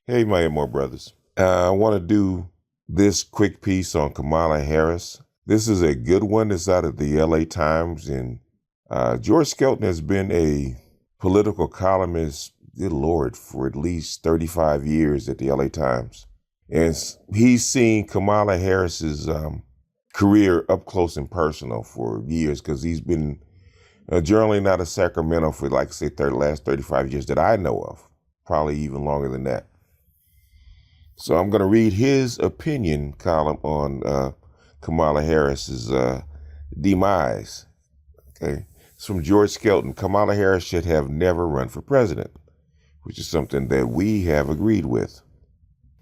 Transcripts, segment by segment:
Hey, my IBMOR brothers. I want to do this quick piece on Kamala Harris. This is a good one. It's out of the LA Times. And George Skelton has been a political columnist, good Lord, for at least 35 years at the LA Times. And he's seen Kamala Harris's career up close and personal for years because he's been journaling out of Sacramento for, like, say, the last 35 years that I know of, probably even longer than that. So I'm going to read his opinion column on Kamala Harris's demise. Okay, it's from George Skelton. Kamala Harris should have never run for president, which is something that we have agreed with.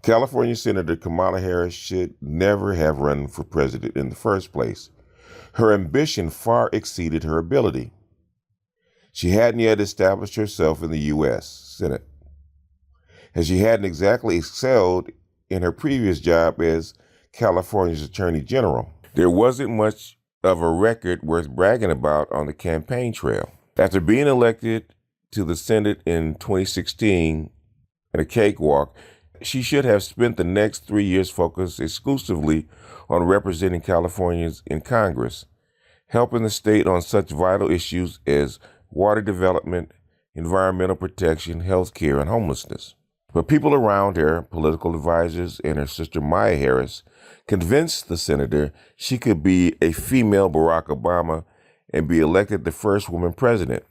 California Senator Kamala Harris should never have run for president in the first place. Her ambition far exceeded her ability. She hadn't yet established herself in the U.S. Senate, as she hadn't exactly excelled in her previous job as California's Attorney General. There wasn't much of a record worth bragging about on the campaign trail. After being elected to the Senate in 2016 in a cakewalk, she should have spent the next 3 years focused exclusively on representing Californians in Congress, helping the state on such vital issues as water development, environmental protection, health care, and homelessness. But people around her, political advisors, and her sister Maya Harris, convinced the senator she could be a female Barack Obama and be elected the first woman president.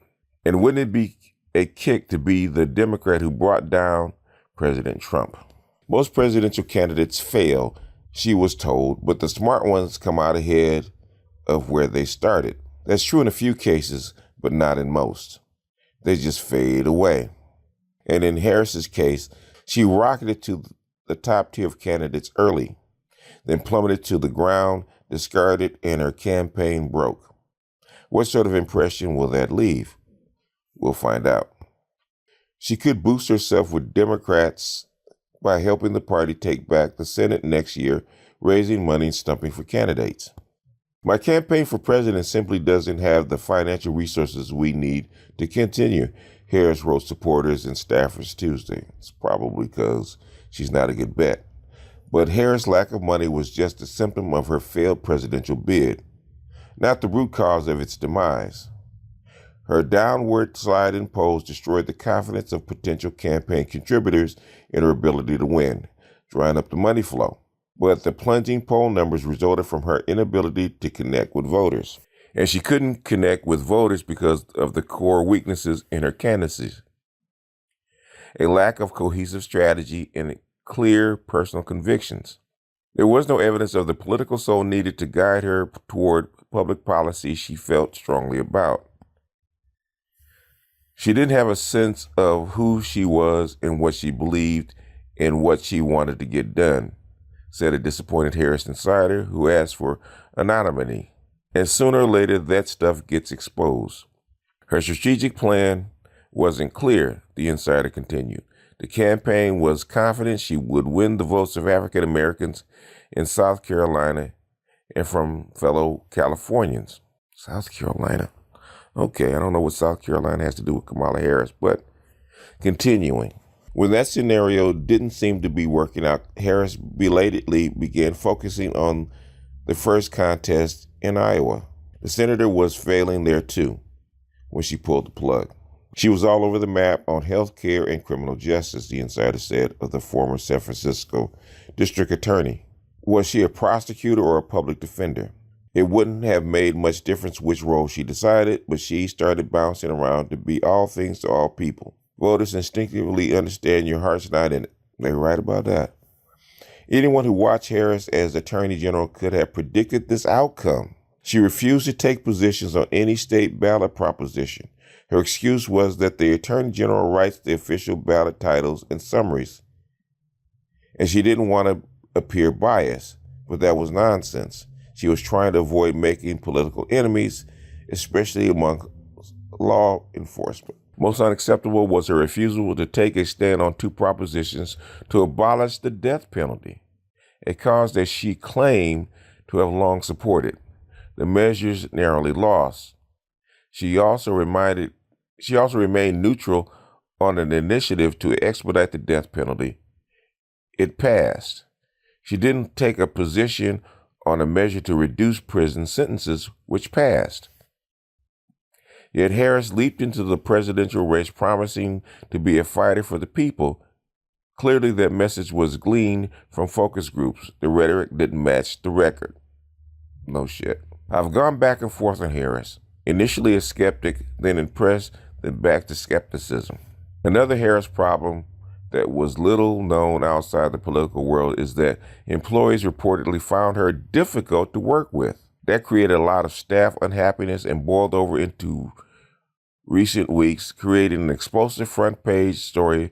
And wouldn't it be a kick to be the Democrat who brought down President Trump? Most presidential candidates fail, she was told, but the smart ones come out ahead of where they started. That's true in a few cases, but not in most. They just fade away. And in Harris's case, she rocketed to the top tier of candidates early, then plummeted to the ground, discarded, and her campaign broke. What sort of impression will that leave? We'll find out. She could boost herself with Democrats by helping the party take back the Senate next year, raising money and stumping for candidates. My campaign for president simply doesn't have the financial resources we need to continue, Harris wrote supporters and staffers Tuesday. It's probably because she's not a good bet. But Harris' lack of money was just a symptom of her failed presidential bid, not the root cause of its demise. Her downward slide in polls destroyed the confidence of potential campaign contributors in her ability to win, drying up the money flow. But the plunging poll numbers resulted from her inability to connect with voters. And she couldn't connect with voters because of the core weaknesses in her candidacy: a lack of cohesive strategy and clear personal convictions. There was no evidence of the political soul needed to guide her toward public policy she felt strongly about. She didn't have a sense of who she was and what she believed and what she wanted to get done, said a disappointed Harris insider who asked for anonymity. And sooner or later, that stuff gets exposed. Her strategic plan wasn't clear, the insider continued. The campaign was confident she would win the votes of African Americans in South Carolina and from fellow Californians. South Carolina. Okay, I don't know what South Carolina has to do with Kamala Harris, but continuing. When that scenario didn't seem to be working out, Harris belatedly began focusing on the first contest in Iowa. The senator was failing there too when she pulled the plug. She was all over the map on health care and criminal justice, the insider said of the former San Francisco district attorney. Was she a prosecutor or a public defender? It wouldn't have made much difference which role she decided, but she started bouncing around to be all things to all people. Voters instinctively understand your heart's not in it. They're right about that. Anyone who watched Harris as Attorney General could have predicted this outcome. She refused to take positions on any state ballot proposition. Her excuse was that the Attorney General writes the official ballot titles and summaries, and she didn't want to appear biased, but that was nonsense. She was trying to avoid making political enemies, especially among law enforcement. Most unacceptable was her refusal to take a stand on two propositions to abolish the death penalty, a cause that she claimed to have long supported. The measures narrowly lost. She also remained neutral on an initiative to expedite the death penalty, It passed. She didn't take a position on a measure to reduce prison sentences, which passed. Yet Harris leaped into the presidential race promising to be a fighter for the people. Clearly, that message was gleaned from focus groups. The rhetoric didn't match the record. No shit. I've gone back and forth on Harris. Initially a skeptic, then impressed, then back to skepticism. Another Harris problem that was little known outside the political world is that employees reportedly found her difficult to work with. That created a lot of staff unhappiness and boiled over into recent weeks, creating an explosive front page story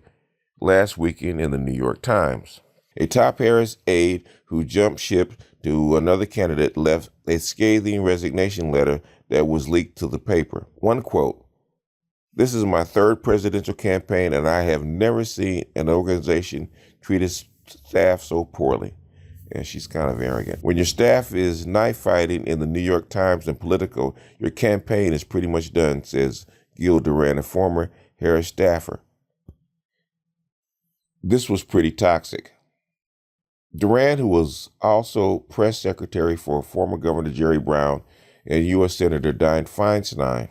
last weekend in the New York Times. A top Harris aide who jumped ship to another candidate left a scathing resignation letter that was leaked to the paper. One quote, "This is my third presidential campaign and I have never seen an organization treat its staff so poorly." And she's kind of arrogant. When your staff is knife fighting in the New York Times and Politico, your campaign is pretty much done, says Gil Duran, a former Harris staffer. This was pretty toxic. Duran, who was also press secretary for former Governor Jerry Brown and U.S. Senator Dianne Feinstein,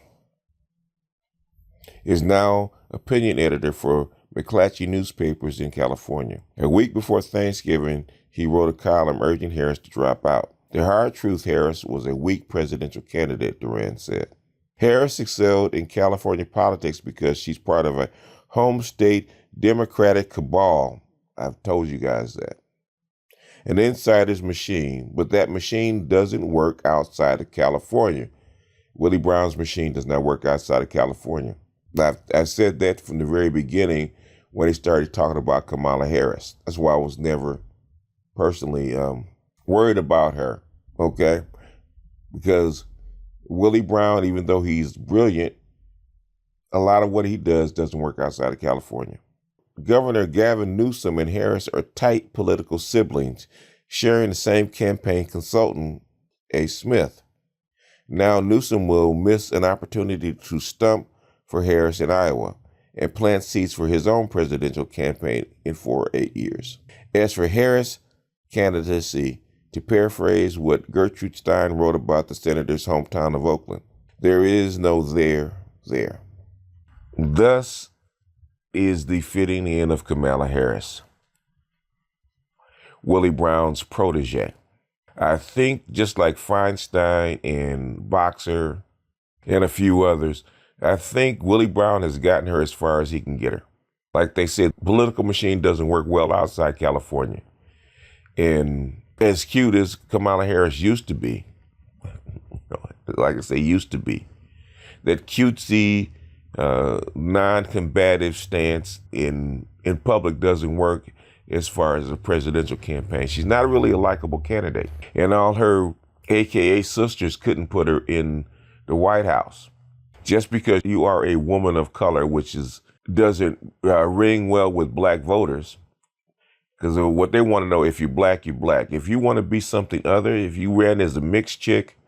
is now opinion editor for McClatchy newspapers in California. A week before Thanksgiving, he wrote a column urging Harris to drop out. The hard truth, Harris was a weak presidential candidate, Duran said. Harris excelled in California politics because she's part of a home state Democratic cabal. I've told you guys that. An insider's machine, but that machine doesn't work outside of California. Willie Brown's machine does not work outside of California. I said that from the very beginning when they started talking about Kamala Harris. That's why I was never personally worried about her, okay? Because Willie Brown, even though he's brilliant, a lot of what he does doesn't work outside of California. Governor Gavin Newsom and Harris are tight political siblings, sharing the same campaign consultant, A. Smith. Now Newsom will miss an opportunity to stump for Harris in Iowa and plant seeds for his own presidential campaign in 4 or 8 years. As for Harris' candidacy, to paraphrase what Gertrude Stein wrote about the senator's hometown of Oakland, there is no there. Thus is the fitting end of Kamala Harris, Willie Brown's protege. I think just like Feinstein and Boxer and a few others, I think Willie Brown has gotten her as far as he can get her. Like they said, the political machine doesn't work well outside California. And as cute as Kamala Harris used to be, like I say, used to be, that cutesy, non-combative stance in public doesn't work as far as a presidential campaign. She's not really a likable candidate. And all her AKA sisters couldn't put her in the White House. Just because you are a woman of color, which doesn't ring well with black voters, because what they want to know, if you're black, you're black. If you want to be something other, if you ran as a mixed chick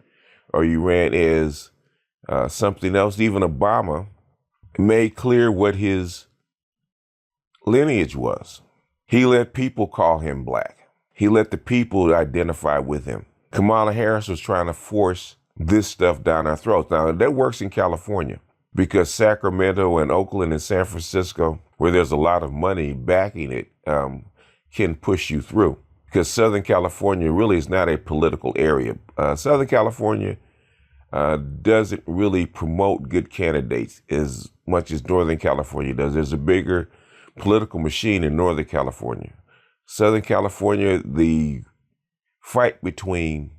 or you ran as something else, even Obama made clear what his lineage was. He let people call him black. He let the people identify with him. Kamala Harris was trying to force this stuff down our throats. Now, that works in California because Sacramento and Oakland and San Francisco, where there's a lot of money backing it, can push you through. Because Southern California really is not a political area. Southern California doesn't really promote good candidates as much as Northern California does. There's a bigger political machine in Northern California. Southern California, the fight between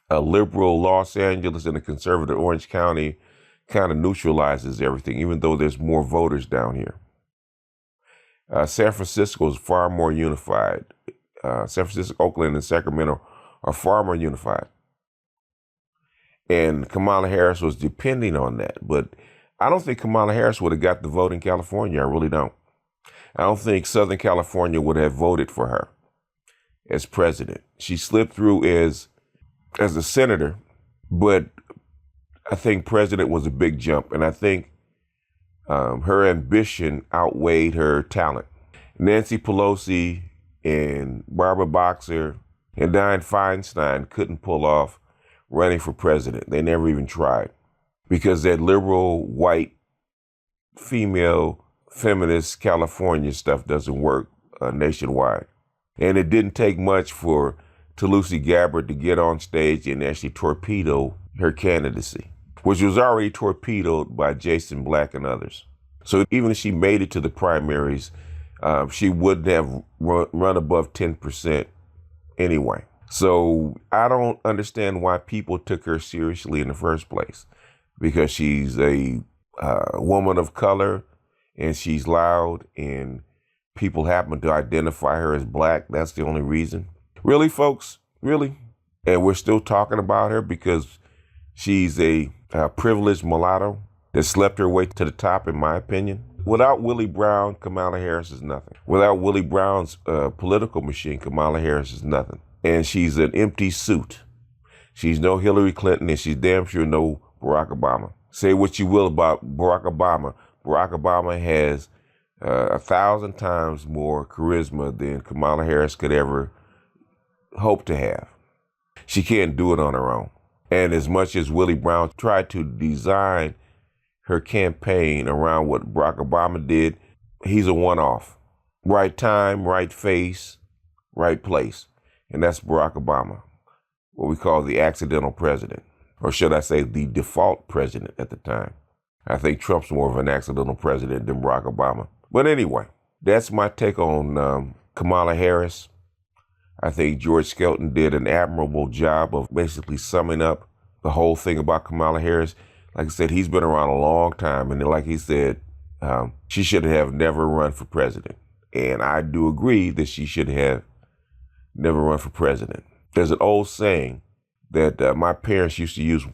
a liberal Los Angeles and a conservative Orange County kind of neutralizes everything, even though there's more voters down here. San Francisco is far more unified. San Francisco, Oakland, and Sacramento are far more unified. And Kamala Harris was depending on that. But I don't think Kamala Harris would have got the vote in California. I really don't. I don't think Southern California would have voted for her as president. She slipped through as a senator, but I think president was a big jump. And I think her ambition outweighed her talent. Nancy Pelosi and Barbara Boxer and Dianne Feinstein couldn't pull off running for president. They never even tried because that liberal, white, female, feminist California stuff doesn't work nationwide. And it didn't take much for Tulsi Gabbard to get on stage and actually torpedo her candidacy, which was already torpedoed by Jason Black and others. So even if she made it to the primaries, she wouldn't have run above 10% anyway. So I don't understand why people took her seriously in the first place, because she's a woman of color and she's loud and people happen to identify her as black. That's the only reason. Really, folks? Really? And we're still talking about her because she's a privileged mulatto that slept her way to the top, in my opinion. Without Willie Brown, Kamala Harris is nothing. Without Willie Brown's political machine, Kamala Harris is nothing. And she's an empty suit. She's no Hillary Clinton, and she's damn sure no Barack Obama. Say what you will about Barack Obama. Barack Obama has 1,000 times more charisma than Kamala Harris could ever hope to have. She can't do it on her own. And as much as Willie Brown tried to design her campaign around what Barack Obama did, he's a one-off. Right time, right face, right place. And that's Barack Obama, what we call the accidental president, or should I say the default president at the time. I think Trump's more of an accidental president than Barack Obama. But anyway, that's my take on Kamala Harris. I think George Skelton did an admirable job of basically summing up the whole thing about Kamala Harris. Like I said, he's been around a long time. And like he said, she should have never run for president. And I do agree that she should have never run for president. There's an old saying that my parents used to use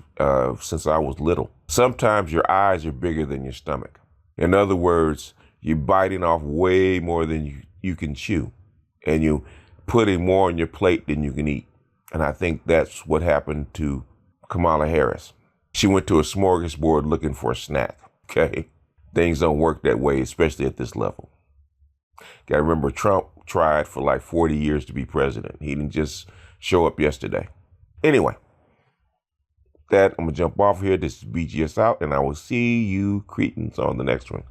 since I was little. Sometimes your eyes are bigger than your stomach. In other words, you're biting off way more than you can chew. And you're putting more on your plate than you can eat. And I think that's what happened to Kamala Harris. She went to a smorgasbord looking for a snack, okay? Things don't work that way, especially at this level. Gotta remember, Trump tried for like 40 years to be president. He didn't just show up yesterday. Anyway, I'm gonna jump off here. This is BGS out, and I will see you cretins on the next one.